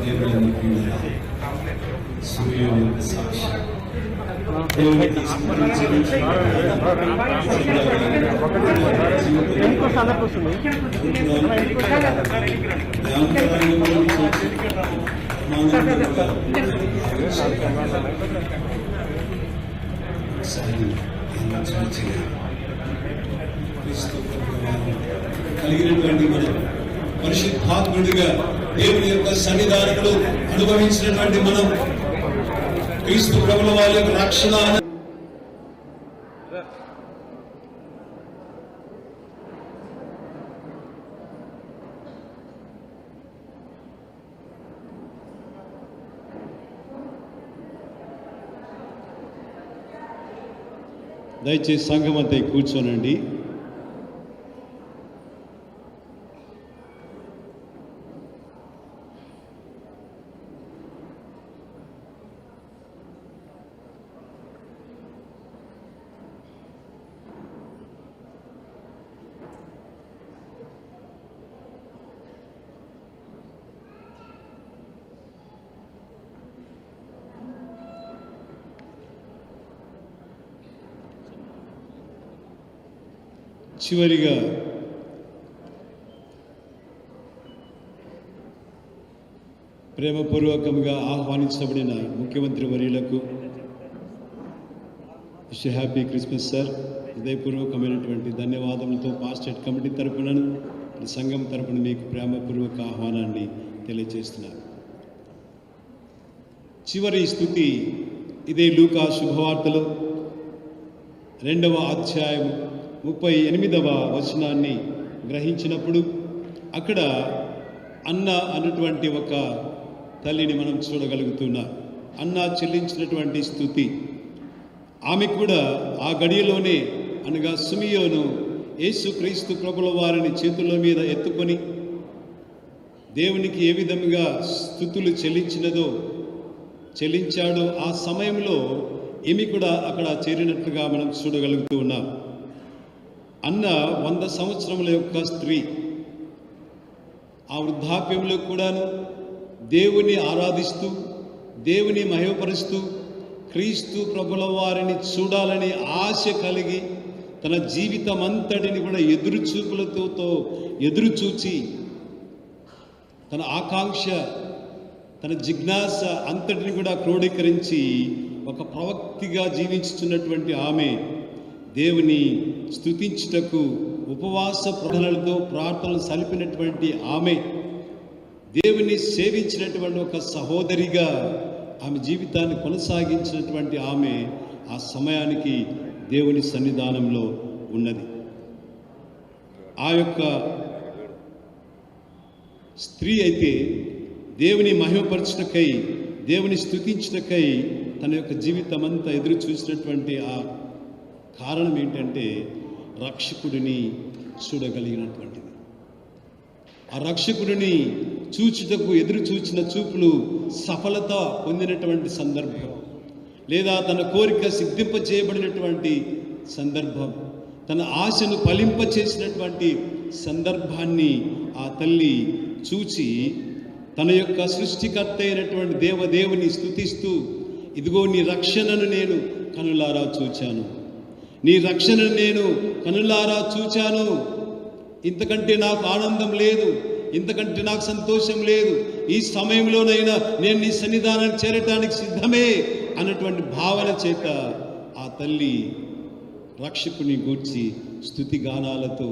దేవుని ప్రియులారా, సూర్యుని యొక్క సాక్షి దేవునికి స్మరించి కలిగినటువంటి మనం పరిశుద్ధాత్ముడిగా దేవుని యొక్క సన్నిధానంలో అనుభవించినటువంటి మనం క్రీస్తు ప్రభుల వారి యొక్క రక్షణ దయచేసి సంఘం అంతా కూర్చోనండి. చివరిగా ప్రేమపూర్వకంగా ఆహ్వానించబడిన ముఖ్యమంత్రి వర్యులకు విష్ హ్యాపీ క్రిస్మస్ సార్. హృదయపూర్వకమైనటువంటి ధన్యవాదములతో పాస్టేట్ కమిటీ తరపున సంఘం తరపున మీకు ప్రేమపూర్వక ఆహ్వానాన్ని తెలియజేస్తున్నారు. చివరి స్తుతి ఇదే లూకా శుభవార్తలు 2వ అధ్యాయం 38వ వచనాన్ని గ్రహించినప్పుడు అక్కడ అన్న అన్నటువంటి ఒక తల్లిని మనం చూడగలుగుతున్నాం. అన్న చెల్లించినటువంటి స్తుతి. ఆమె కూడా ఆ గడియలోనే అనగా సిమియోను యేసుక్రీస్తు ప్రభుల వారిని చేతుల మీద ఎత్తుకొని దేవునికి ఏ విధంగా స్తుతులు చెల్లించాడో ఆ సమయంలో ఈమె కూడా అక్కడ చేరినట్లుగా మనం చూడగలుగుతూ ఉన్నాం. అన్న 100 సంవత్సరముల యొక్క స్త్రీ. ఆ వృద్ధాప్యంలో కూడాను దేవుని ఆరాధిస్తూ దేవుని మహిమపరుస్తూ క్రీస్తు ప్రభుల వారిని చూడాలని ఆశ కలిగి తన జీవితం అంతటిని కూడా ఎదురుచూచి తన ఆకాంక్ష తన జిజ్ఞాస అంతటిని కూడా క్రోడీకరించి ఒక ప్రవక్తిగా జీవించుతున్నటువంటి ఆమె దేవుని స్తుతించుటకు ఉపవాస ప్రార్థనలతో ప్రార్థనలు సలిపినటువంటి ఆమె దేవుని సేవించినటువంటి ఒక సహోదరిగా ఆమె జీవితాన్ని కొనసాగించినటువంటి ఆమె ఆ సమయానికి దేవుని సన్నిధానంలో ఉన్నది. ఆ యొక్క స్త్రీ అయితే దేవుని మహిమపరచుటకై దేవుని స్తుతించుటకై తన యొక్క జీవితం అంతా ఎదురు చూసినటువంటి ఆ కారణం ఏంటంటే రక్షకుడిని చూడగలిగినటువంటిది. ఆ రక్షకుడిని చూచుటకు ఎదురు చూచిన చూపులు సఫలత పొందినటువంటి సందర్భం, లేదా తన కోరిక సిద్ధింప చేయబడినటువంటి సందర్భం, తన ఆశను ఫలింపచేసినటువంటి సందర్భాన్ని ఆ తల్లి చూచి తన యొక్క సృష్టికర్త అయినటువంటి దేవదేవుని స్తుతిస్తూ, ఇదిగో నీ రక్షణను నేను కనులారా చూచాను, నీ రక్షణను నేను కనులారా చూచాను, ఇంతకంటే నాకు ఆనందం లేదు, ఇంతకంటే నాకు సంతోషం లేదు, ఈ సమయంలోనైనా నేను నీ సన్నిధానానికి చేరటానికి సిద్ధమే అన్నటువంటి భావన చేత ఆ తల్లి రక్షకుని గూర్చి స్తుతి గానాలతో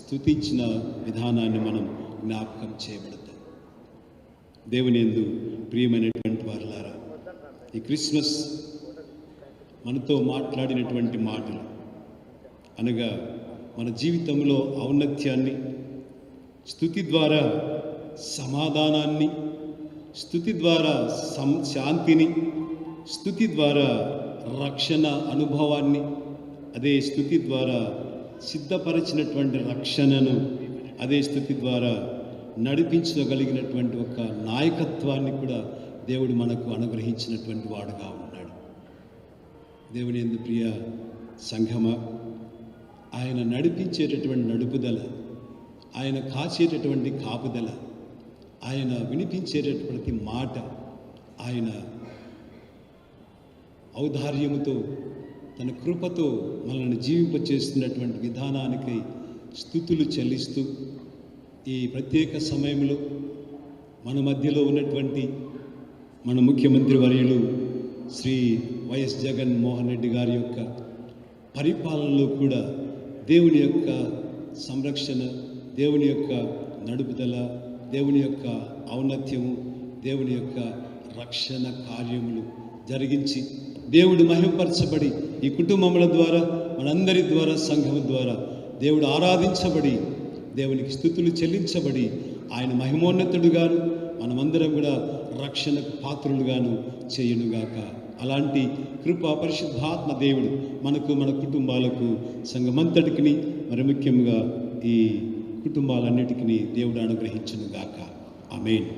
స్తుతించిన విధానాన్ని మనం జ్ఞాపకం చేయబడతాం. దేవుని యందు ప్రియమైనటువంటి వారులారా, ఈ క్రిస్మస్ మనతో మాట్లాడినటువంటి మాటలు అనగా మన జీవితంలో ఔన్నత్యాన్ని, స్తుతి ద్వారా సమాధానాన్ని, స్తుతి ద్వారా శాంతిని, స్తుతి ద్వారా రక్షణ అనుభవాన్ని, అదే స్తుతి ద్వారా సిద్ధపరిచినటువంటి రక్షణను, అదే స్తుతి ద్వారా నడిపించగలిగినటువంటి ఒక నాయకత్వాన్ని కూడా దేవుడు మనకు అనుగ్రహించినటువంటి వాడుగా ఉన్నాడు. దేవుని యందు ప్రియ సంఘమా, ఆయన నడిపించేటటువంటి నడుపుదల, ఆయన కాచేటటువంటి కాపుదల, ఆయన వినిపించేటటువంటి మాట ఆయన ఔదార్యముతో తన కృపతో మనల్ని జీవింపచేస్తున్నటువంటి విధానానికి స్తుతులు చెల్లిస్తూ ఈ ప్రత్యేక సమయంలో మన మధ్యలో ఉన్నటువంటి మన ముఖ్యమంత్రి వర్యులు శ్రీ వైఎస్ జగన్మోహన్ రెడ్డి గారి యొక్క పరిపాలనలో కూడా దేవుని యొక్క సంరక్షణ, దేవుని యొక్క నడుపుదల, దేవుని యొక్క ఔన్నత్యము, దేవుని యొక్క రక్షణ కార్యములు జరిగించి దేవుడు మహిమపరచబడి ఈ కుటుంబముల ద్వారా మనందరి ద్వారా సంఘం ద్వారా దేవుడు ఆరాధించబడి దేవునికి స్తుతులు చెల్లించబడి ఆయన మహిమోన్నతుడుగాను మనమందరం కూడా రక్షణకు పాత్రులుగాను చేయునుగాక. అలాంటి కృపా పరిశుద్ధాత్మ దేవుడు మనకు మన కుటుంబాలకు సంఘమంతటికి మరి ముఖ్యంగా ఈ కుటుంబాలన్నిటికీ దేవుడు అనుగ్రహించునుగాక. ఆమేన్.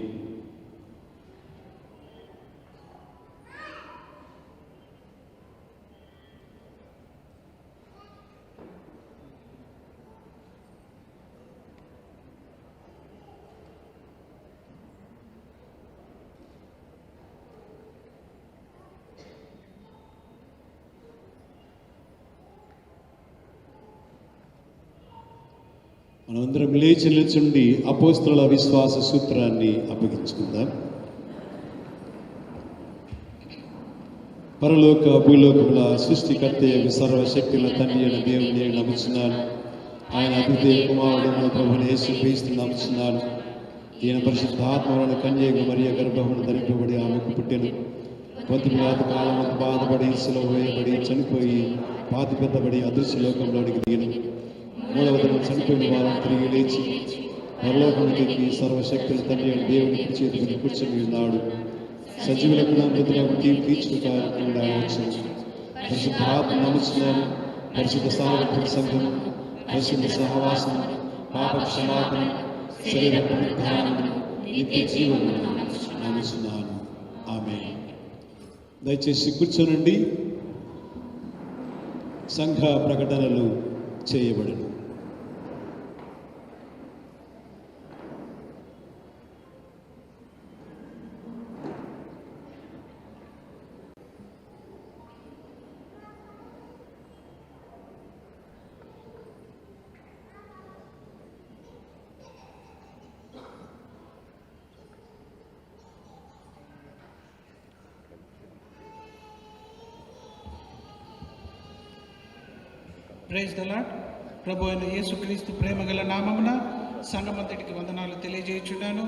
మనమందరం లేచి నిల్చుండి అపోస్తలుల విశ్వాస సూత్రాన్ని అప్పగించుకుందాం. పరలోక భూలోకముల సృష్టికర్త యొక్క సర్వశక్తుల తండ్రి అయిన దేవుని నమ్ముచున్నాను. ఆయన అద్వితీయ కుమారుడు మన ప్రభువుని యేసుక్రీస్తుని నమ్ముచున్నాను. ఈయన పరిశుద్ధాత్మలను కన్యక మరియ గర్భమును ధరింపబడి ఆమెకు పుట్టెను. పొంతిపిలాతు కాలం బాధపడి శిలువ వేయబడి చనిపోయి పాతిపెత్తబడి అదృశ్య లోకంలోనికి దిగను. మూడవ దినం చనిపోయిన వారిని తిరిగి లేచి పరలోకానికి సర్వశక్తుల తండ్రి అయిన దేవుని చేతుకుని కూర్చొని ఉన్నాడు. సజీవులకు మృతులకు తీర్చుకు కార్యక్రమంగా వచ్చింది. పరిశుద్ధాత్మ నమ్ముచున్నాను. పరిశుద్ధ సార్వత్రిక సంఘం, పరిశుద్ధ సహవాసం, పాప క్షమాపణ, శరీర పునరుద్ధానం, నిత్య జీవము నమ్ముచున్నాను. ఆమేన్. దయచేసి కూర్చోనండి. సంఘ ప్రకటనలు చేయబడను. Praise the Lord. ప్రభు అయిన యేసుక్రీస్తు ప్రేమగల నామమున సంఘమంతటికి వందనాలు తెలియజేయుచున్నాను.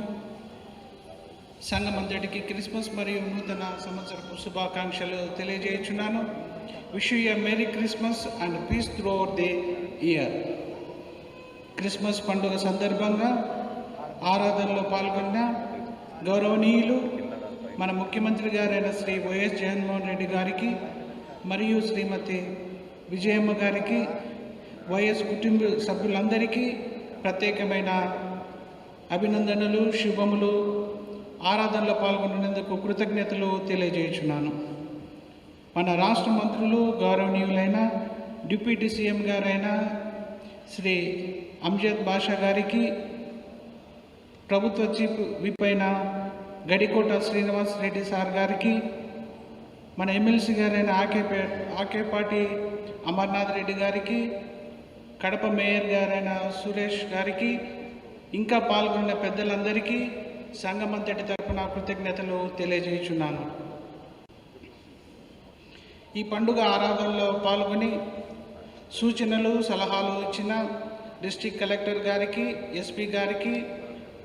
సంఘమంతటికి క్రిస్మస్ మరియు నూతన సంవత్సరపు శుభాకాంక్షలు తెలియజేయుచున్నాను. Wish you a merry Christmas and peace throughout the year. Christmas పండుగ సందర్భంగా ఆరాధనలో పాల్గొన్న గౌరవనీయులు మన ముఖ్యమంత్రి గారైన శ్రీ వైఎస్ జగన్మోహన్ రెడ్డి గారికి మరియు శ్రీమతి విజయమ్మ గారికి, వైఎస్ కుటుంబ సభ్యులందరికీ ప్రత్యేకమైన అభినందనలు, శుభములు. ఆరాధనలో పాల్గొన్నందుకు కృతజ్ఞతలు తెలియజేయుచున్నాను. మన రాష్ట్ర మంత్రులు గౌరవనీయులైన డిప్యూటీ సీఎం గారైన శ్రీ అంజద్ బాషా గారికి, ప్రభుత్వ చీఫ్ విప్ అయిన గడికోట శ్రీనివాస్ రెడ్డి సార్ గారికి, మన ఎమ్మెల్సీ గారైన ఆకేపాటి అమర్నాథ్ రెడ్డి గారికి, కడప మేయర్ గారైన సురేష్ గారికి, ఇంకా పాల్గొన్న పెద్దలందరికీ సంఘమంతటి తరపున కృతజ్ఞతలు తెలియజేయుచున్నాను. ఈ పండుగ ఆరాధనలో పాల్గొని సూచనలు, సలహాలు ఇచ్చిన డిస్ట్రిక్ట్ కలెక్టర్ గారికి, ఎస్పీ గారికి,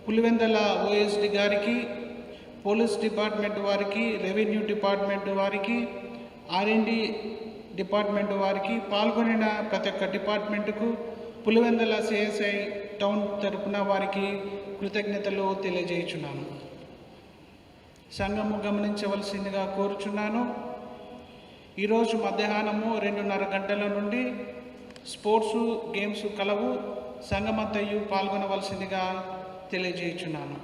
పులివెందల ఓఎస్డి గారికి, పోలీస్ డిపార్ట్మెంట్ వారికి, రెవెన్యూ డిపార్ట్మెంట్ వారికి, ఆర్ఎండి డిపార్ట్మెంట్ వారికి, పాల్గొనిన ప్రతి ఒక్క డిపార్ట్మెంటుకు, పులివెందల సిఎస్ఐ టౌన్ తరపున వారికి కృతజ్ఞతలు తెలియజేయుచున్నాను. సంఘము గమనించవలసిందిగా కోరుచున్నాను. ఈరోజు మధ్యాహ్నము 2:30 గంటల నుండి స్పోర్ట్స్ గేమ్స్ కలవు. సంఘమంతయు పాల్గొనవలసిందిగా తెలియజేయుచున్నాను.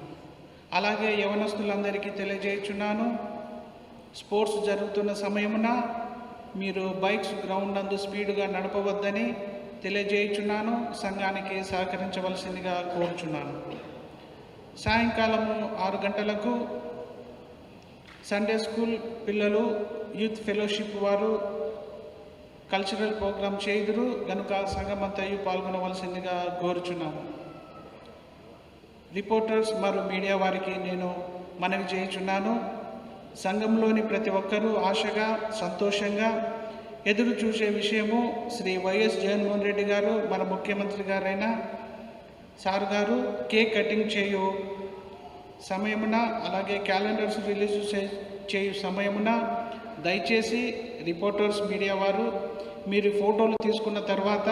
అలాగే యవనస్తులందరికీ తెలియజేయుచున్నాను, స్పోర్ట్స్ జరుగుతున్న సమయమున మీరు బైక్స్ గ్రౌండ్ నందు స్పీడ్గా నడపవద్దని తెలియజేయుచున్నాను. సంఘానికి సహకరించవలసిందిగా కోరుచున్నాను. సాయంకాలము 6 గంటలకు సండే స్కూల్ పిల్లలు యూత్ ఫెలోషిప్ వారు కల్చరల్ ప్రోగ్రాం చేయుదురు గనుక సంఘమంతయు పాల్గొనవలసిందిగా కోరుచున్నాము. రిపోర్టర్స్ మరియు మీడియా వారికి నేను మనవి చేయుచున్నాను. సంఘంలోని ప్రతి ఒక్కరూ ఆశగా సంతోషంగా ఎదురు చూసే విషయము శ్రీ వైఎస్ జగన్మోహన్ రెడ్డి గారు మన ముఖ్యమంత్రి గారైన సార్ గారు కేక్ కటింగ్ చేయు సమయమున, అలాగే క్యాలెండర్స్ రిలీజ్ చేయు సమయమున దయచేసి రిపోర్టర్స్ మీడియా వారు మీరు ఫోటోలు తీసుకున్న తర్వాత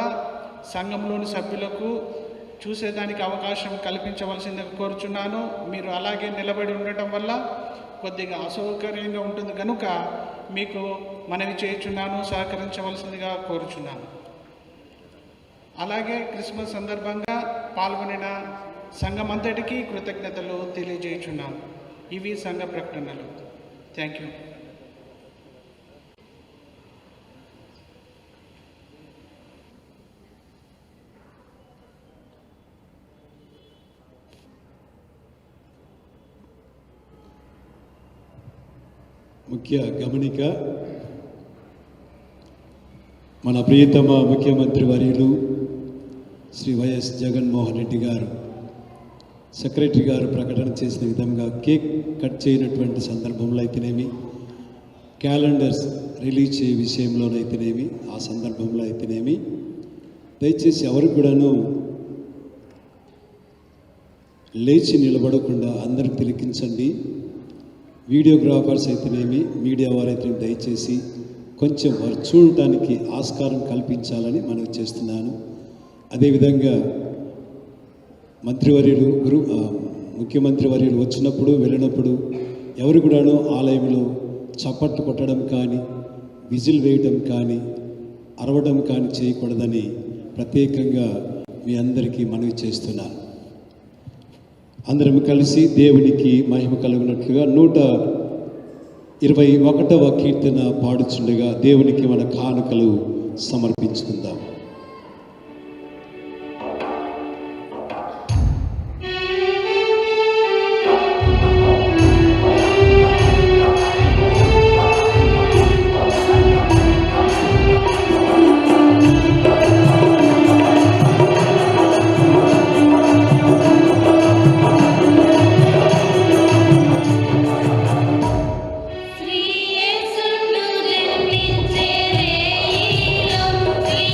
సంఘంలోని సభ్యులకు చూసేదానికి అవకాశం కల్పించవలసిందిగా కోరుచున్నాను. మీరు అలాగే నిలబడి ఉండటం వల్ల కొద్దిగా అసౌకర్యంగా ఉంటుంది కనుక మీకు మనవి చేయుచున్నాను, సహకరించవలసిందిగా కోరుచున్నాను. అలాగే క్రిస్మస్ సందర్భంగా పాల్గొనిన సంఘం అంతటికీ కృతజ్ఞతలు తెలియజేయుచున్నాను. ఇవి సంఘ ప్రకటనలు. Thank you. ముఖ్య గమనిక, మన ప్రియతమ ముఖ్యమంత్రి వర్యులు శ్రీ వైఎస్ జగన్మోహన్ రెడ్డి గారు సెక్రటరీ గారు ప్రకటన చేసిన విధంగా కేక్ కట్ చేయనటువంటి సందర్భంలో అయితేనేమి, క్యాలెండర్స్ రిలీజ్ చేయ విషయంలోనైతేనేమి, ఆ సందర్భంలో అయితేనేమి దయచేసి ఎవరు కూడాను లేచి నిలబడకుండా అందరికి తిలకించండి. వీడియోగ్రాఫర్స్ అయితేనేమి, మీడియా వారైతే దయచేసి కొంచెం వారు చూడటానికి ఆస్కారం కల్పించాలని మనవి చేస్తున్నాను. అదేవిధంగా ముఖ్యమంత్రి వర్యులు వచ్చినప్పుడు వెళ్ళినప్పుడు ఎవరు కూడాను ఆలయంలో చప్పట్లు కొట్టడం కానీ, విజిల్ వేయడం కానీ, అరవడం కానీ చేయకూడదని ప్రత్యేకంగా మీ అందరికీ మనవి చేస్తున్నాను. అందరం కలిసి దేవునికి మహిమ కలుగునట్లుగా 121వ కీర్తన పాడుచుండగా దేవునికి మన కానుకలు సమర్పించుకుందాం. శ్రీ యేసును జన్మించే రేయిలో శ్రీ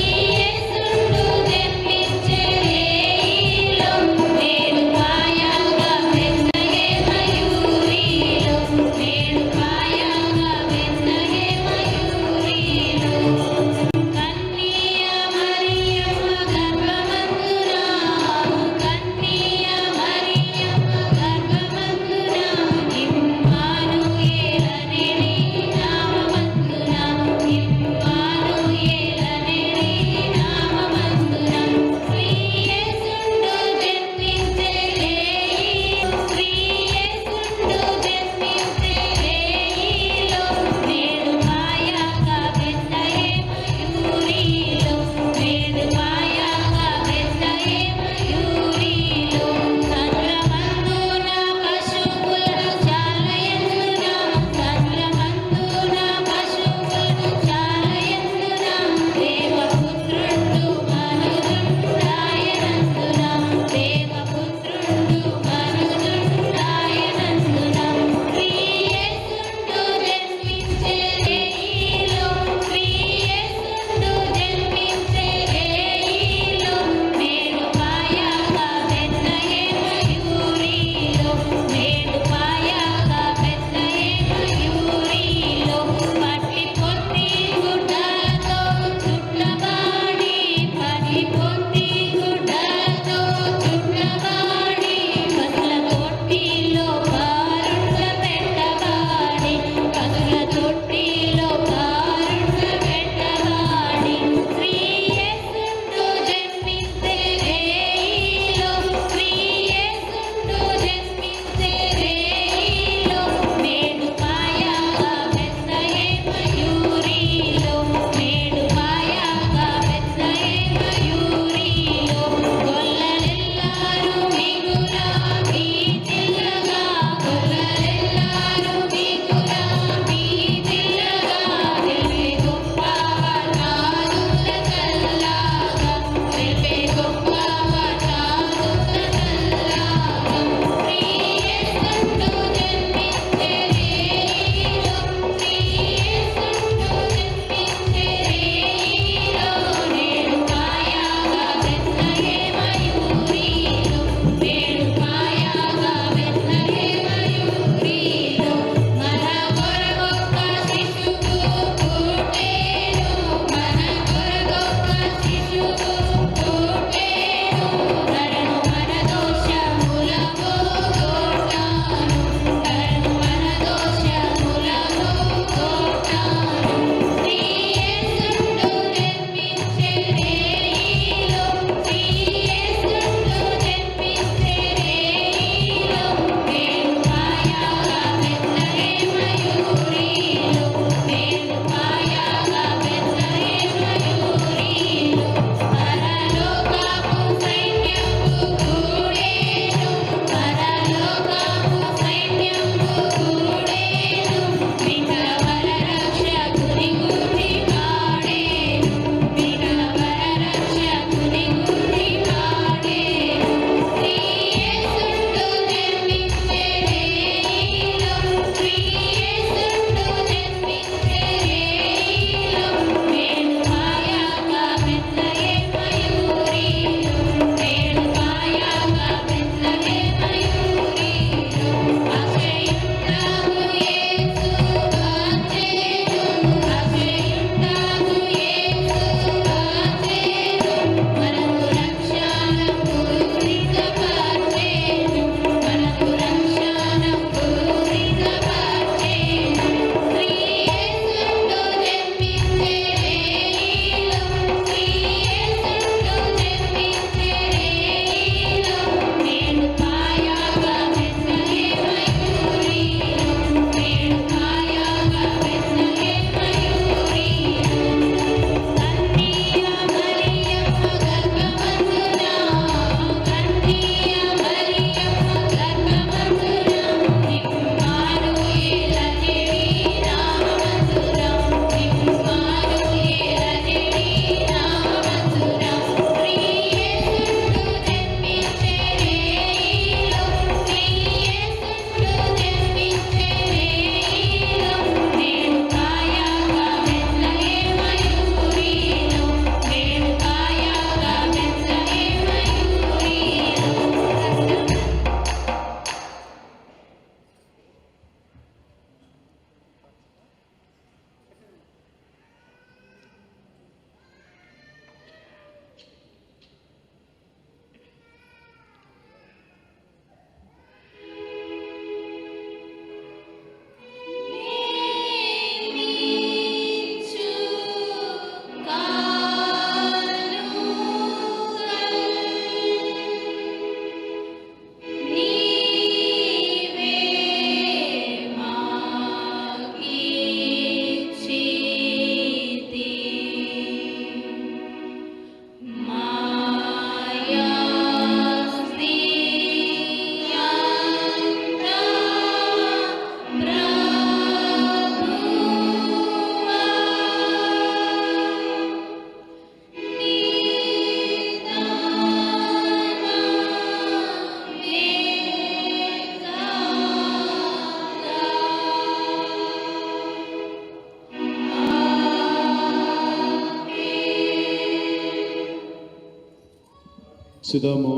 ప్రార్థించుదాము.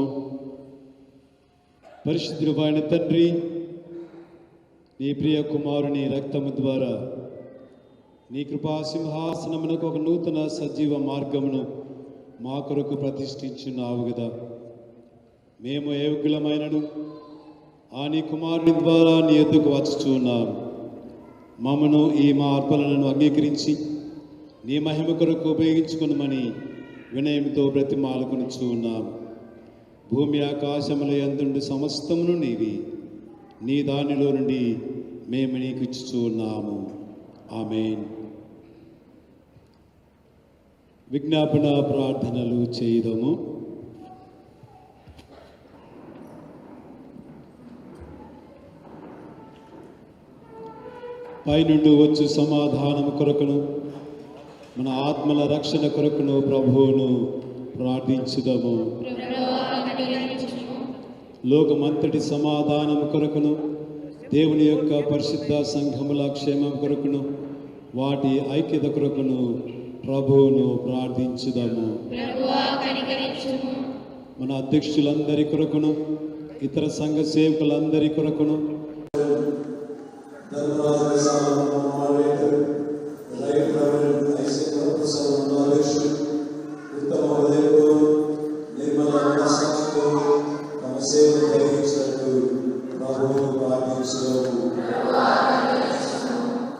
పరిశుద్ధుడు అయిన తండ్రి, నీ ప్రియ కుమారుని రక్తము ద్వారా నీ కృపా సింహాసనమునకు ఒక నూతన సజీవ మార్గమును మా కొరకు ప్రతిష్ఠించున్నావు కదా. మేము అయోగ్యులమైనను ఆ నీ కుమారుని ద్వారా నీ ఎద్దుకు వచ్చుచున్నాము. మమ్మను ఈ మా అర్పణలను అంగీకరించి నీ మహిమ కొరకు ఉపయోగించుకునమని వినయంతో బ్రతిమాలుకొనుచు ఉన్నాము. భూమి ఆకాశముల యందుండు సమస్తమును నీవి, నీ దానిలో నుండి మేము నీకు ఇచ్చుచూ ఉన్నాము. ఆమేన్. విజ్ఞాపన ప్రార్థనలు చేయుదము. పైనుండి వచ్చు సమాధానము కొరకును మన ఆత్మల రక్షణ కొరకును ప్రభువును ప్రార్థించుదము. లోకమంతటి సమాధానం కొరకును దేవుని యొక్క పరిశుద్ధ సంఘముల క్షేమం కొరకును వాటి ఐక్యత కొరకును ప్రభువును ప్రార్థించుదము. మన అధ్యక్షులందరి కొరకును ఇతర సంఘ సేవకులందరి కొరకును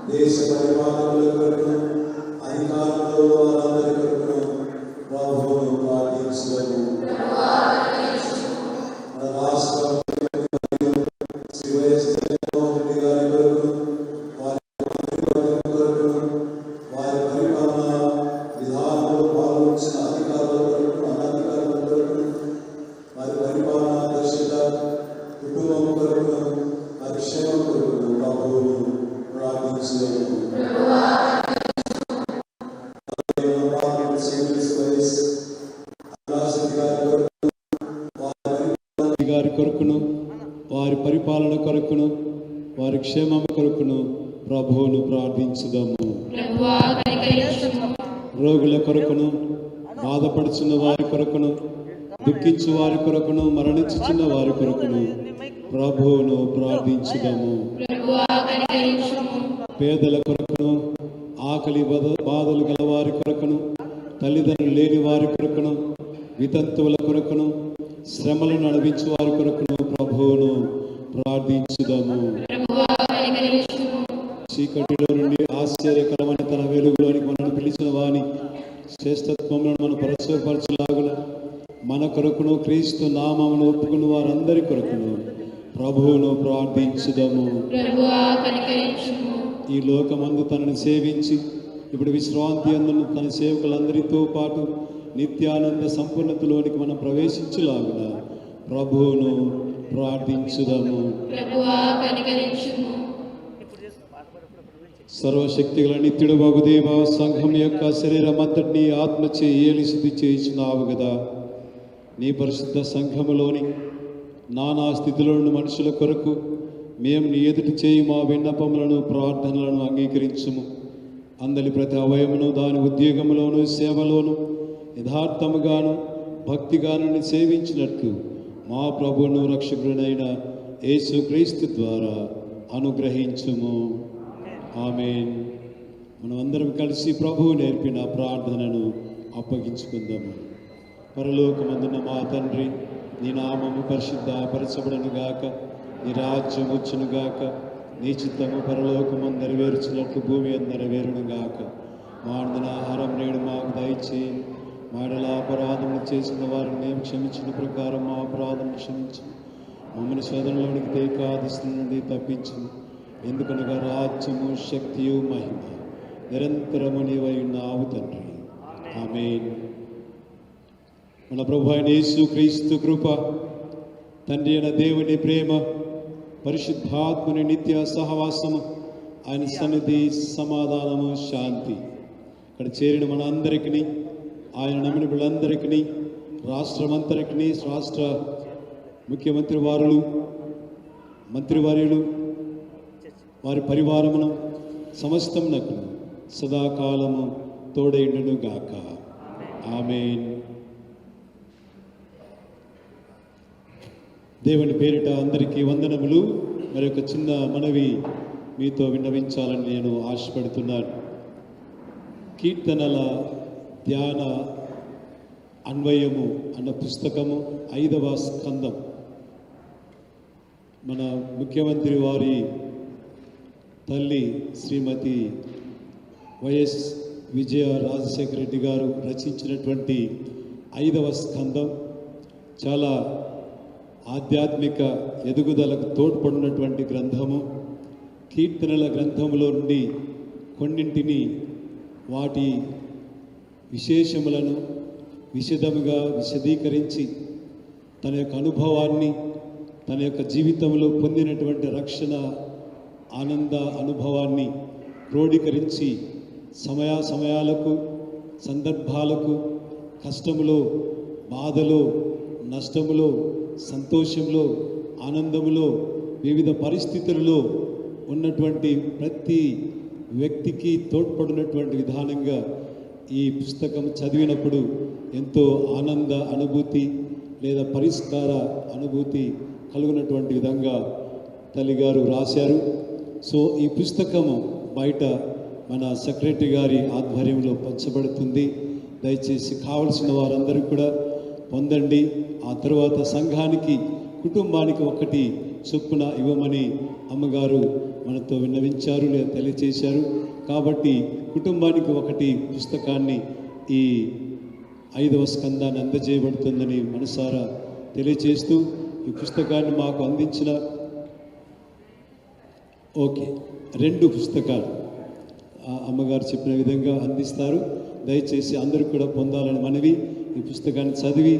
దేశ పరిపాలనల కొరకును అధికారంలో వారందరి కొరకును ప్రభువును ప్రార్థించుదము. మన రాష్ట్ర శ్రీ వైఎస్ జగన్మోహన్ రెడ్డి గారి కొరకును వారి పరిపాలన విధానంలో పాల్గొంచిన అధికారుల కొరకును అనధికారుల కొరకును వారి పరిపాలన దర్శక కుటుంబం కొరకును వారి క్షేమం కొరకును ప్రభువును ప్రార్థించుదము. గారి కొరకును వారి పరిపాలన కొరకును వారి క్షేమం కొరకును ప్రభువును ప్రార్థించుదాము. రోగుల కొరకును బాధపడుచున్న వారి కొరకును దుఃఖించు వారి కొరకును మరణించుచున్న వారి కొరకును ప్రభువును ప్రార్థించుదాము. పేదల కొరకును ఆకలి బాధలు గల వారి కొరకును తల్లిదండ్రులు లేని వారి కొరకును వితంతువుల కొరకును శ్రమలను అనుభవించు వారి కొరకును ప్రభువును ప్రార్థించుదాము. చీకటిలో నుండి ఆశ్చర్యకరమైన తన వెలుగులోనికి మనల్ని పిలిచిన వాని శ్రేష్టత్వములను మనం పరచలాగున మన కొరకును క్రీస్తు నామమును ఒప్పుకున్న వారందరి కొరకును ప్రభువును ప్రార్థించుదాము. ఈ లోకమందు తనను సేవించి ఇప్పుడు విశ్రాంతి అందున తన సేవకులందరితో పాటు నిత్యానంద సంపూర్ణతలోనికి మనం ప్రవేశించులాగున ప్రభువును ప్రార్థించుదాము. సర్వశక్తిగల నిత్యుడు బహుదేవ సంఘం యొక్క శరీరం అంతటినీ ఆత్మచే ఏలి శుద్ధి చేయించున్నావు కదా. నీ పరిశుద్ధ సంఘములోని నానా స్థితిలోని మనుషుల కొరకు మేము నీ ఎదుటి చేయి మా విన్నపములను ప్రార్థనలను అంగీకరించుము. అందరి ప్రతి అవయమును దాని ఉద్యోగంలోను సేవలోను యథార్థముగాను భక్తిగాను సేవించినట్లు మా ప్రభువును రక్షకుడైన యేసుక్రీస్తు ద్వారా అనుగ్రహించుము. ఆమేన్. మనం అందరం కలిసి ప్రభువు నేర్పిన ప్రార్థనను అప్పగించుకుందాము. పరలోకమందున్న మా తండ్రి, నీ నామము పరిశుద్ధపరచబడును గాక, నీ రాజ్యం వచ్చును గాక, నీ చిత్తము పరలోకమందు నెరవేర్చినట్లు భూమి అందు నెరవేరును గాక. మా ఆహారం నేడు మాకు దయచేయి. మాడల అపరాధములు చేసిన వారిని మేము క్షమించిన ప్రకారం మా అపరాధములు క్షమించు. మమ్మల్ని శోధనలోనికి తేకాదిస్తు నుండి తప్పించు. ఎందుకనగా రాజ్యము శక్తియు మహిమ నిరంతరము నీవై ఉన్నావు తండ్రి. ఆమేన్. మన ప్రభు అయిన యేసుక్రీస్తు కృప, తండ్రి అయిన దేవుని ప్రేమ, పరిశుద్ధాత్మని నిత్య సహవాసము, ఆయన సన్నిధి, సమాధానము, శాంతి ఇక్కడ చేరిన మన అందరికీ, ఆయన నమ్మిన బిడ్డలందరికీ, రాష్ట్రమంతరికీ, రాష్ట్ర ముఖ్యమంత్రి వారులు, మంత్రివర్యులు, వారి పరివారమును సమస్తమునకు సదాకాలము తోడైండును గాక. ఆమేన్. దేవుని పేరిట అందరికీ వందనములు. మరి ఒక చిన్న మనవి మీతో విన్నవించాలని నేను ఆశపడుతున్నాను. కీర్తనల ధ్యాన అన్వయము అన్న పుస్తకము 5వ స్కందం. మన ముఖ్యమంత్రి వారి తల్లి శ్రీమతి వైఎస్ విజయ రాజశేఖర రెడ్డి గారు రచించినటువంటి 5వ స్కందం చాలా ఆధ్యాత్మిక ఎదుగుదలకు తోడ్పడినటువంటి గ్రంథము. కీర్తనల గ్రంథములో నుండి కొన్నింటిని వాటి విశేషములను విశదముగా విశదీకరించి తన యొక్క అనుభవాన్ని, తన యొక్క జీవితంలో పొందినటువంటి రక్షణ ఆనంద అనుభవాన్ని క్రోడీకరించి సమయాలకు సందర్భాలకు, కష్టములో, బాధలో, నష్టములో, సంతోషంలో, ఆనందములో, వివిధ పరిస్థితులలో ఉన్నటువంటి ప్రతి వ్యక్తికి తోడ్పడినటువంటి విధానంగా ఈ పుస్తకం చదివినప్పుడు ఎంతో ఆనంద అనుభూతి లేదా పరిష్కార అనుభూతి కలుగునటువంటి విధంగా తల్లిగారు రాశారు. సో ఈ పుస్తకము బయట మన సెక్రటరీ గారి ఆధ్వర్యంలో పంచబడుతుంది. దయచేసి కావలసిన వారందరూ కూడా పొందండి. ఆ తర్వాత సంఘానికి, కుటుంబానికి 1 చొప్పున ఇవ్వమని అమ్మగారు మనతో విన్నవించారు లేదా తెలియచేశారు. కాబట్టి కుటుంబానికి 1 పుస్తకాన్ని ఈ 5వ స్కందాన్ని అందజేయబడుతుందని మనసారా తెలియచేస్తూ ఈ పుస్తకాన్ని మాకు అందించిన 2 పుస్తకాలు అమ్మగారు చెప్పిన విధంగా అందిస్తారు. దయచేసి అందరూ కూడా పొందాలని మనవి. ఈ పుస్తకాన్ని చదివి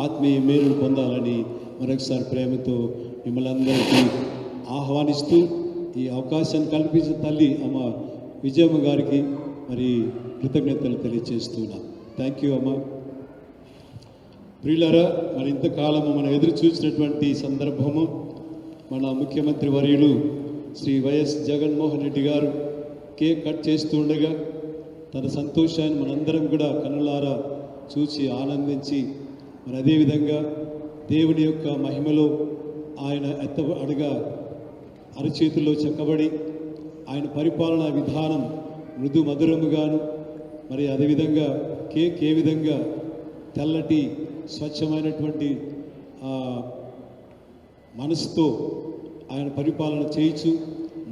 ఆత్మీయ మేలు పొందాలని మరొకసారి ప్రేమతో మిమ్మల్ని అందరికీ ఆహ్వానిస్తూ ఈ అవకాశాన్ని కల్పించిన తల్లి అమ్మ విజయమ్మ గారికి మరి కృతజ్ఞతలు తెలియజేస్తున్నా. థ్యాంక్ యూ అమ్మ. ప్రియులారా, మరి ఇంతకాలము మనం ఎదురు చూసినటువంటి సందర్భము మన ముఖ్యమంత్రి వర్యులు శ్రీ వైఎస్ జగన్మోహన్ రెడ్డి గారు కేక్ కట్ చేస్తూ ఉండగా తన సంతోషాన్ని మనందరం కూడా కన్నులారా చూసి ఆనందించి, మరి అదేవిధంగా దేవుని యొక్క మహిమలో ఆయన అడుగా అరచేతుల్లో చెక్కబడి ఆయన పరిపాలనా విధానం మృదు మధురముగాను, మరి అదేవిధంగా కేక్ ఏ విధంగా తెల్లటి స్వచ్ఛమైనటువంటి మనసుతో ఆయన పరిపాలన చేయించు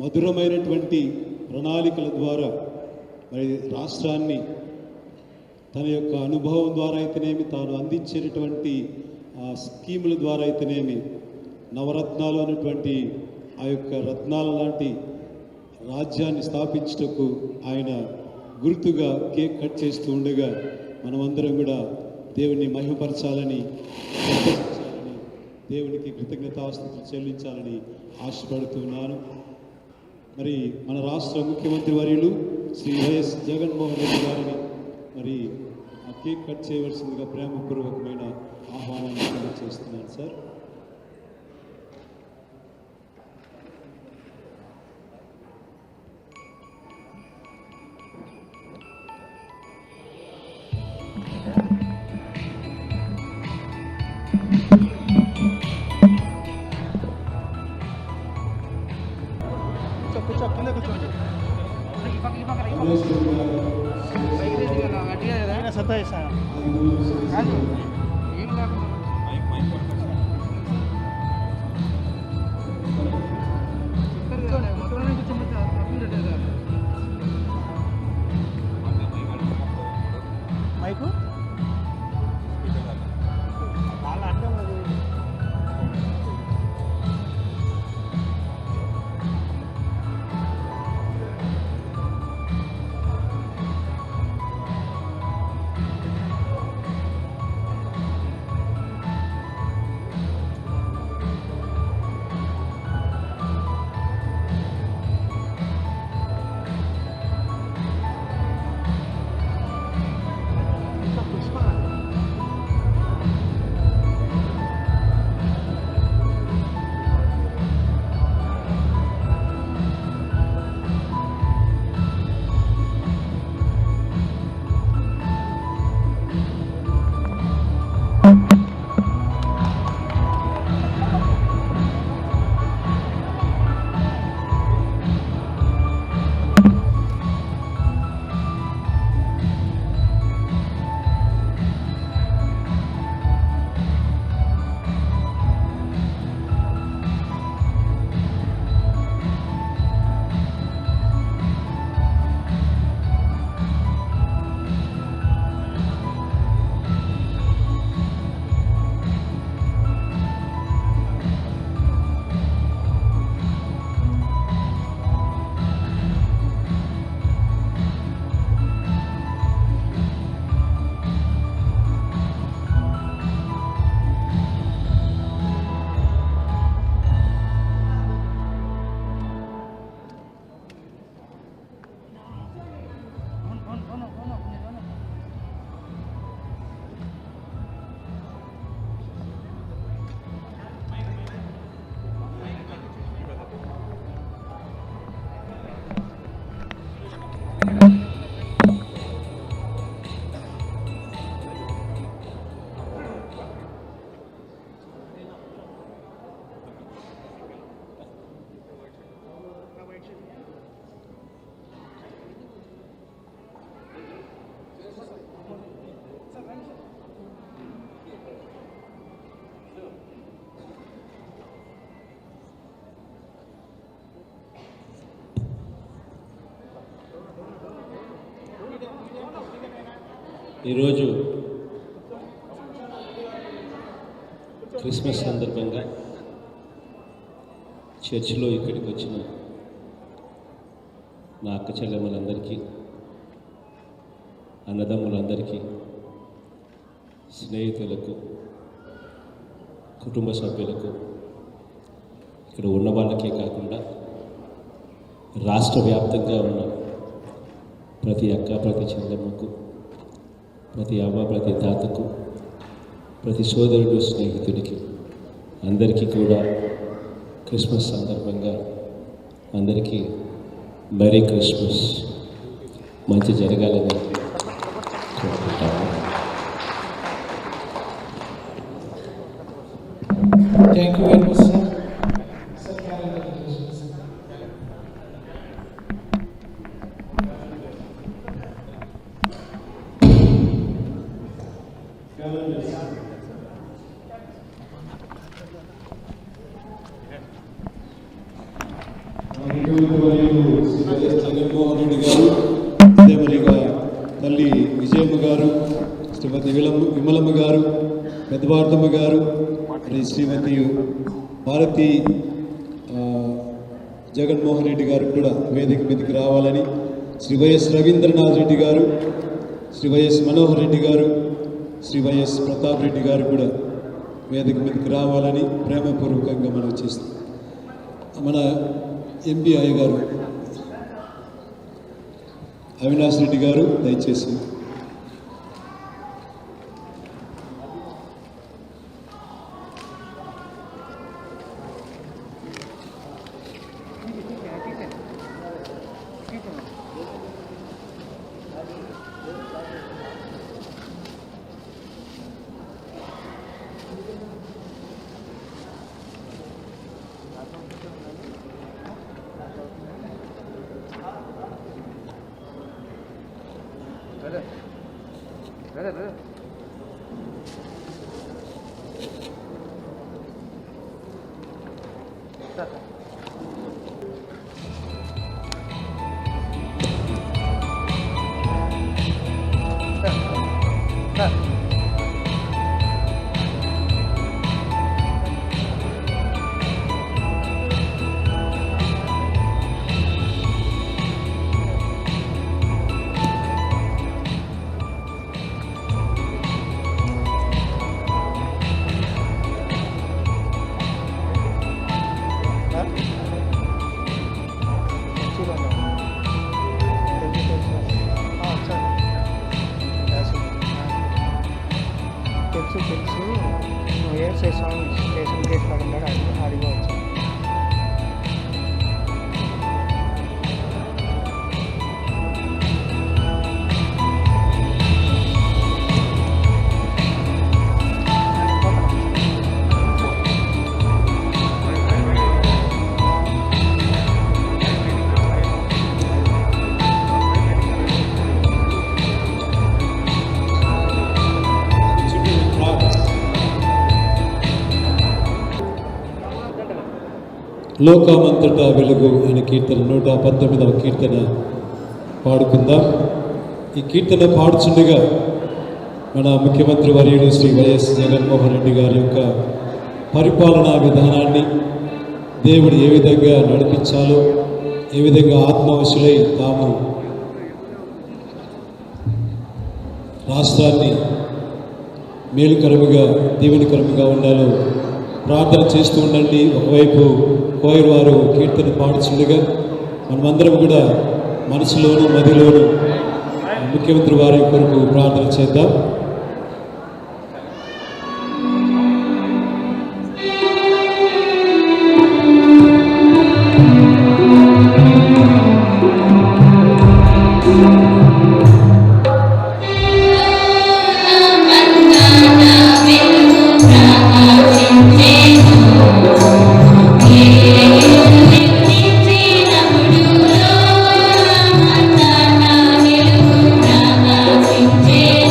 మధురమైనటువంటి ప్రణాళికల ద్వారా మరి రాష్ట్రాన్ని తన యొక్క అనుభవం ద్వారా అయితేనేమి, తాను అందించేటటువంటి స్కీముల ద్వారా అయితేనేమి, నవరత్నాలు అనేటువంటి ఆ యొక్క రత్నాల లాంటి రాజ్యాన్ని స్థాపించుటకు ఆయన గుర్తుగా కేక్ కట్ చేస్తూ ఉండగా మనమందరం కూడా దేవుని మహిమపరచాలని, దేవునికి కృతజ్ఞతాస్తుతులు చెల్లించాలని ఆశపడుతున్నాను. మరి మన రాష్ట్ర ముఖ్యమంత్రి వర్యులు శ్రీ వైఎస్ జగన్మోహన్ రెడ్డి గారిని మరి ఆ కేక్ కట్ చేయవలసిందిగా ప్రేమపూర్వకమైన ఆహ్వానాన్ని తెలియజేస్తున్నాను సార్. ఈరోజు క్రిస్మస్ సందర్భంగా చర్చిలో ఇక్కడికి వచ్చిన నా అక్క చెల్లెమ్మలందరికీ, అన్నదమ్ములందరికీ, స్నేహితులకు, కుటుంబ సభ్యులకు, ఇక్కడ ఉన్న వాళ్ళకే కాకుండా రాష్ట్ర వ్యాప్తంగా ఉన్న ప్రతి అక్క, ప్రతి చెల్లెమ్మకు, ప్రతి అవ్వ, ప్రతి తాతకు, ప్రతి సోదరుడు, స్నేహితుడికి అందరికీ కూడా క్రిస్మస్ సందర్భంగా అందరికీ మెరీ క్రిస్మస్, మంచి జరగాలని కోరుకుంటాము. Thank you very much sir. Jaganmohan Reddy గారు, అదేమరిగా తల్లి విజయమ్మ గారు, శ్రీమతి విమలమ్మ గారు, పెద్దవార్తమ్మ గారు, మరి శ్రీమతి భారతి జగన్మోహన్ రెడ్డి గారు కూడా వేదిక మీదకి రావాలని, శ్రీ వైఎస్ రవీంద్రనాథ్ రెడ్డి గారు, శ్రీ వైఎస్ మనోహర్ రెడ్డి గారు, శ్రీ వైఎస్ ప్రతాప్ రెడ్డి గారు కూడా వేదిక మీదకి రావాలని ప్రేమపూర్వకంగా మనం చేస్తాం. మన ఎంపీఐ గారు అవినాష్ రెడ్డి గారు దయచేసి తెలుసు ఏ స్టేషన్ గేట్ కాడ ఉన్నాడు, అడిగవచ్చు. లోకమంతటా వెలుగు అనే కీర్తన 119వ కీర్తన పాడుకుందాం. ఈ కీర్తన పాడుచుండగా మన ముఖ్యమంత్రి వర్యుడు శ్రీ వైఎస్ జగన్మోహన్ రెడ్డి గారి యొక్క పరిపాలనా విధానాన్ని, దేవుడు ఏ విధంగా నడిపించాలో, ఏ విధంగా ఆత్మవశులై తాము రాష్ట్రాన్ని మేలుకరముగా, దీవెనకరముగా ఉండాలో ప్రార్థన చేస్తూ ఉండండి. ఒకవైపు కోయర్ వారు కీర్తన పాడుచుండగా మనమందరం కూడా మనసులోను మదిలోను ముఖ్యమంత్రి వారి కొరకు ప్రార్థన చేద్దాం. Yeah.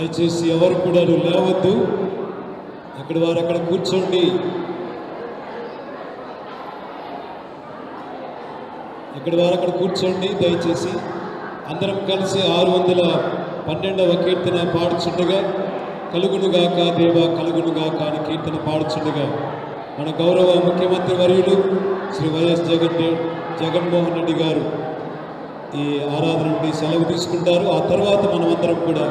దయచేసి ఎవరు కూడా లేవద్దు, అక్కడ వారు అక్కడ కూర్చోండి. అక్కడ వారు అక్కడ కూర్చోండి. దయచేసి అందరం కలిసి 612వ కీర్తన పాడుచుండగా, కలుగునుగాక దేవా కలుగునుగాక అని కీర్తన పాడుచుండగా మన గౌరవ ముఖ్యమంత్రి వర్యులు శ్రీ వైఎస్ జగన్మోహన్ రెడ్డి గారు ఈ ఆరాధన నుండి సెలవు తీసుకుంటారు. ఆ తర్వాత మనం అందరం కూడా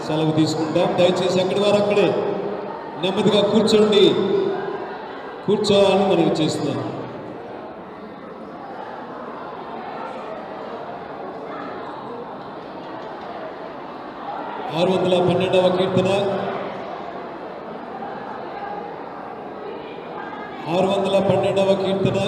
సెలవు తీసుకుంటాం. దయచేసి అక్కడి వారు అక్కడే నెమ్మదిగా కూర్చోవాలని మనం చేస్తున్నాం. 612వ కీర్తన 612వ కీర్తన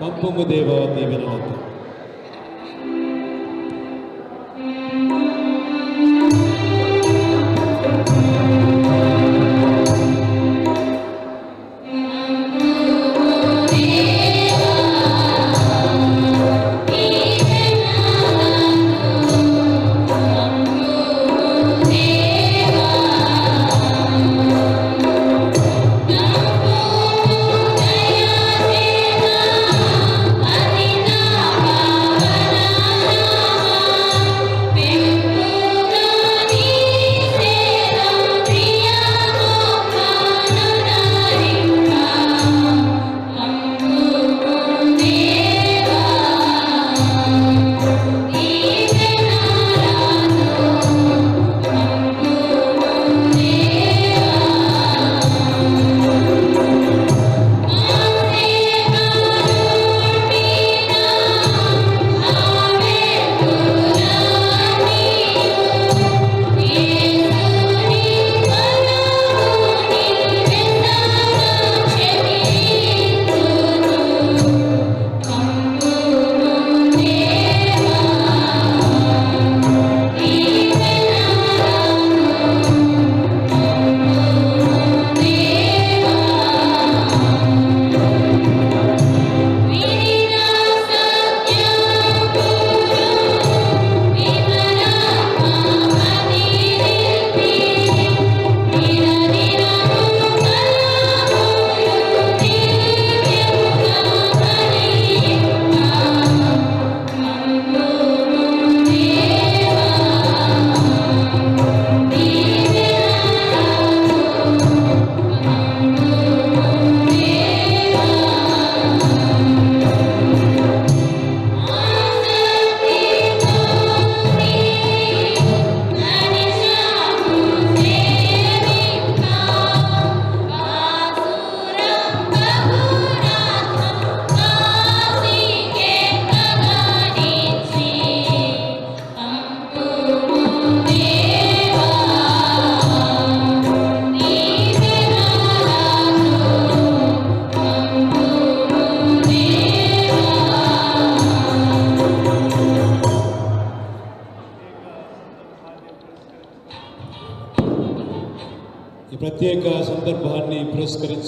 పంపుము దేవా దీవెనలతో. Adina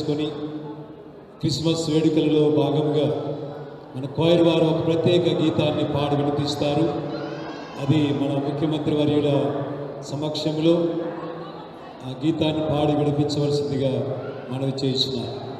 పురస్కరించుకొని క్రిస్మస్ వేడుకలలో భాగంగా మన కోయర్ వారు ఒక ప్రత్యేక గీతాన్ని పాడి వినిపిస్తారు. అది మన ముఖ్యమంత్రి వర్యుల సమక్షంలో ఆ గీతాన్ని పాడి వినిపించవలసిందిగా మనవి చేస్తున్నారు.